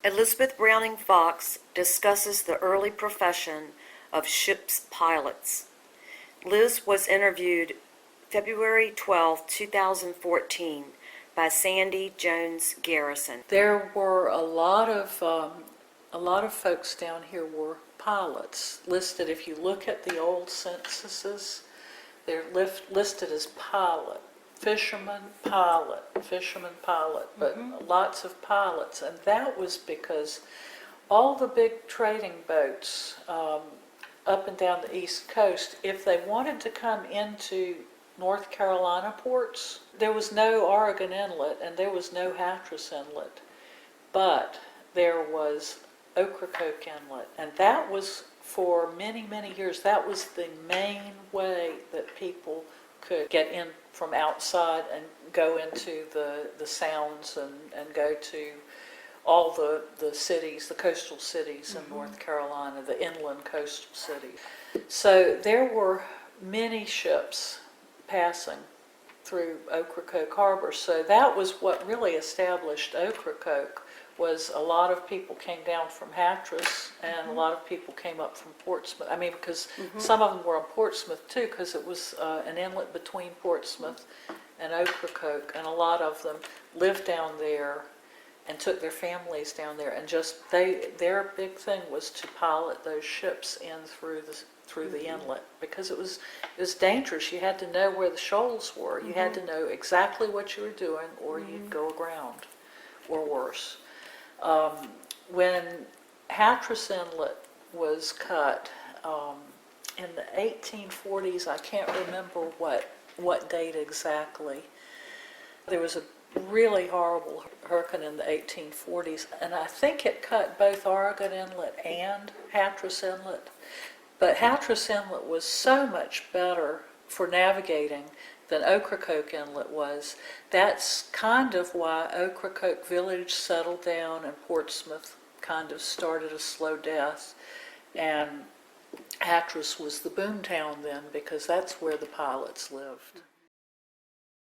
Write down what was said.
Elizabeth Browning Fox discusses the early profession of ship's pilots. Liz was interviewed February 12, 2014 by Sandy Jones Garrison. There were a lot of folks down here were pilots listed. If you look at the old censuses, they're listed as pilot, fisherman, pilot, but lots of pilots. And that was because all the big trading boats up and down the East Coast, if they wanted to come into North Carolina ports, there was no Oregon Inlet and there was no Hatteras Inlet, but there was Ocracoke Inlet, and that was for many, many years. That was the main way that people could get in from outside and go into the sounds and go to all the cities, the coastal cities in North Carolina, the inland coastal cities. So there were many ships passing through Ocracoke Harbor. So that was what really established Ocracoke, was a lot of people came down from Hatteras and a lot of people came up from Portsmouth. I mean, because some of them were on Portsmouth too, because it was an inlet between Portsmouth and Ocracoke, and a lot of them lived down there and took their families down there, and just their big thing was to pilot those ships in through the inlet, because it was dangerous. You had to know where the shoals were. You had to know exactly what you were doing, or you'd go aground, or worse. When Hatteras Inlet was cut in the 1840s, I can't remember what date exactly. There was a really horrible hurricane in the 1840s, and I think it cut both Oregon Inlet and Hatteras Inlet. But Hatteras Inlet was so much better for navigating than Ocracoke Inlet was. That's kind of why Ocracoke Village settled down and Portsmouth kind of started a slow death. And Hatteras was the boom town then, because that's where the pilots lived.